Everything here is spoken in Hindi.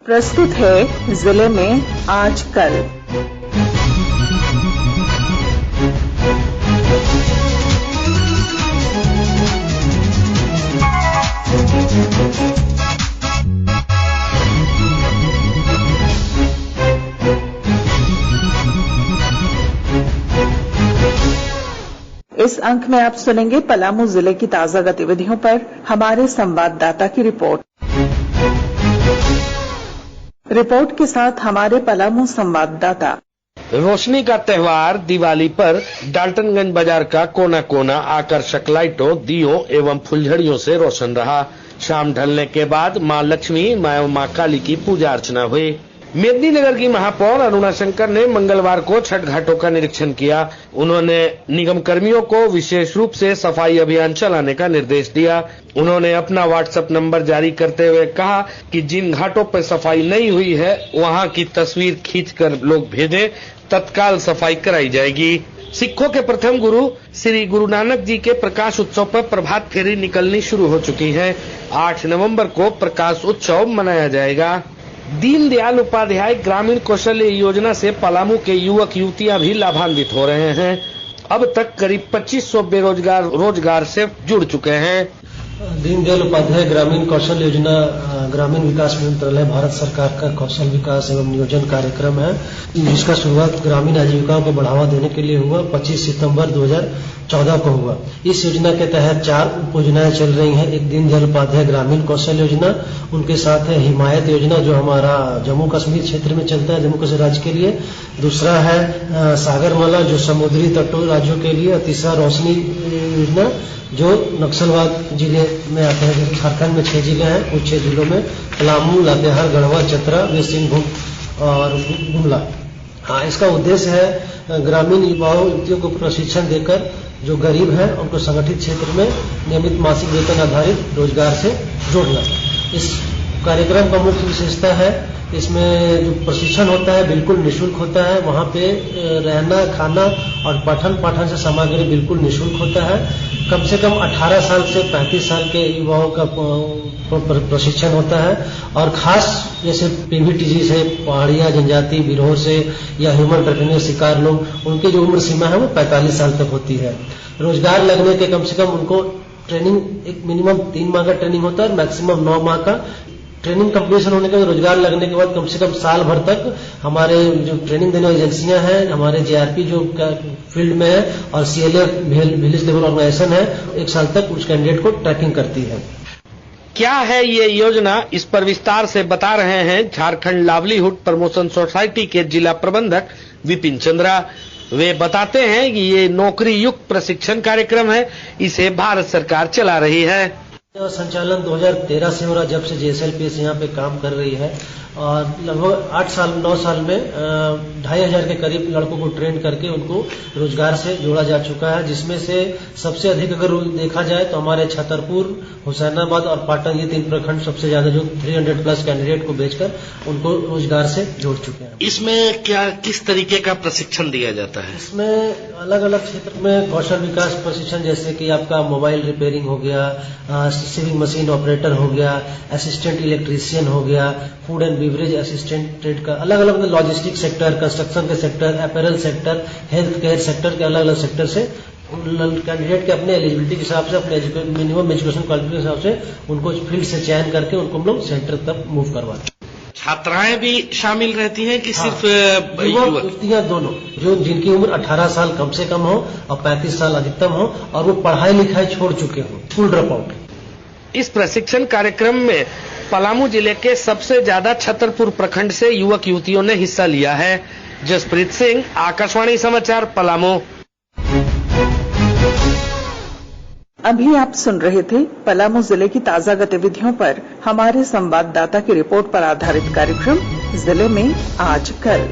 प्रस्तुत है जिले में आज कल। इस अंक में आप सुनेंगे पलामू जिले की ताजा गतिविधियों पर हमारे संवाददाता की रिपोर्ट। रिपोर्ट के साथ हमारे पलामू संवाददाता। रोशनी का त्योहार दिवाली पर डाल्टनगंज बाजार का कोना कोना आकर्षक लाइटों, दियों एवं फुलझड़ियों से रोशन रहा। शाम ढलने के बाद मां लक्ष्मी एवं मां काली की पूजा अर्चना हुई। मेदिनीनगर की महापौर अरुणा शंकर ने मंगलवार को छठ घाटों का निरीक्षण किया। उन्होंने निगम कर्मियों को विशेष रूप से सफाई अभियान चलाने का निर्देश दिया। उन्होंने अपना व्हाट्सएप नंबर जारी करते हुए कहा कि जिन घाटों पर सफाई नहीं हुई है वहां की तस्वीर खींचकर लोग भेजें, तत्काल सफाई कराई जाएगी। सिखों के प्रथम गुरु श्री गुरु नानक जी के प्रकाश उत्सव पर प्रभात फेरी निकलनी शुरू हो चुकी है। 8 नवंबर को प्रकाश उत्सव मनाया जाएगा। दीनदयाल उपाध्याय ग्रामीण कौशल्य योजना से पलामू के युवक युवतियां भी लाभान्वित हो रहे हैं। अब तक करीब 2500 बेरोजगार रोजगार से जुड़ चुके हैं। दीनदयाल उपाध्याय ग्रामीण कौशल योजना ग्रामीण विकास मंत्रालय भारत सरकार का कौशल विकास एवं नियोजन कार्यक्रम है, जिसका शुरुआत ग्रामीण आजीविकाओं को बढ़ावा देने के लिए हुआ। 25 सितंबर 2014 को हुआ। इस योजना के तहत 4 उप योजनाएं चल रही हैं। एक दीनदयाल उपाध्याय ग्रामीण कौशल योजना, उनके साथ है हिमायत योजना जो हमारा जम्मू कश्मीर क्षेत्र में चलता है, जम्मू कश्मीर राज्य के लिए। दूसरा है सागरमाला जो समुद्री तटों राज्यों के लिए। तीसरा रोशनी योजना जो नक्सलवाद जिले में आते हैं। झारखंड में 6 जिले हैं, कुछ 6 जिलों में पलामू, लातेहार, गढ़वा, चतरा, वेस्ट सिंहभूम और गुमला। इसका उद्देश्य है ग्रामीण युवाओं युवतियों को प्रशिक्षण देकर जो गरीब हैं उनको संगठित क्षेत्र में नियमित मासिक वेतन आधारित रोजगार से जोड़ना। इस कार्यक्रम का मुख्य विशेषता है इसमें जो प्रशिक्षण होता है बिल्कुल निःशुल्क होता है। वहाँ पे रहना, खाना और पठन पाठन से सामग्री बिल्कुल निःशुल्क होता है। कम से कम 18 साल से 35 साल के युवाओं का प्रशिक्षण होता है। और खास जैसे पीवीटीजी से पहाड़िया जनजाति बिरहोर से या ह्यूमन ट्रैफिकिंग शिकार लोग, उनकी जो उम्र सीमा है वो 45 साल तक होती है। रोजगार लगने के कम से कम उनको ट्रेनिंग एक मिनिमम 3 माह का ट्रेनिंग होता है, मैक्सिमम 9 माह का ट्रेनिंग कंप्लीशन होने के बाद रोजगार लगने के बाद कम से कम साल भर तक हमारे जो ट्रेनिंग देने वाली एजेंसियां हैं, हमारे जेआरपी जो फील्ड में है और सीएलए विलेज लेवल ऑर्गेनाइजेशन है, 1 साल तक उस कैंडिडेट को ट्रैकिंग करती है। क्या है ये योजना, इस पर विस्तार से बता रहे हैं झारखंड लावलीहुड प्रमोशन सोसाइटी के जिला प्रबंधक विपिन चंद्रा। वे बताते हैं कि ये नौकरी युक्त प्रशिक्षण कार्यक्रम है, इसे भारत सरकार चला रही है। संचालन 2013 से हो रहा, जब से जेएसएलपीएस यहाँ पे काम कर रही है। और लगभग 8-9 साल में 2500 के करीब लड़कों को ट्रेन करके उनको रोजगार से जोड़ा जा चुका है, जिसमें से सबसे अधिक अगर देखा जाए तो हमारे छतरपुर, हुसैनाबाद और पाटन, ये 3 प्रखंड सबसे ज्यादा जो 300+ कैंडिडेट को भेजकर उनको रोजगार से जोड़ चुके हैं। इसमें क्या किस तरीके का प्रशिक्षण दिया जाता है? इसमें अलग अलग क्षेत्र में कौशल विकास प्रशिक्षण, जैसे कि आपका मोबाइल रिपेयरिंग हो गया, सीविंग मशीन ऑपरेटर हो गया, असिस्टेंट इलेक्ट्रीशियन हो गया, food and beverage assistant trade का, अलग अलग लॉजिस्टिक सेक्टर, कंस्ट्रक्शन के sector, apparel sector, health care sector के अलग अलग सेक्टर से कैंडिडेट के अपने एलिजिबिलिटी के हिसाब से, अपने मिनिमम एजुकेशन क्वालिफिकेशन के हिसाब से उनको फील्ड से चयन करके उनको हम लोग सेंटर तक मूव करवाते हैं। छात्राएं भी शामिल रहती हैं कि सिर्फ युवतियां दोनों, जो जिनकी उम्र 18 साल कम से कम हो और 35 साल अधिकतम हो और वो पढ़ाई लिखाई छोड़ चुके हो, फुल ड्रॉप आउट। इस प्रशिक्षण कार्यक्रम में पलामू जिले के सबसे ज्यादा छतरपुर प्रखंड से युवक युवतियों ने हिस्सा लिया है। जसप्रीत सिंह, आकाशवाणी समाचार, पलामू। अभी आप सुन रहे थे पलामू जिले की ताजा गतिविधियों पर हमारे संवाददाता की रिपोर्ट पर आधारित कार्यक्रम जिले में आज कल।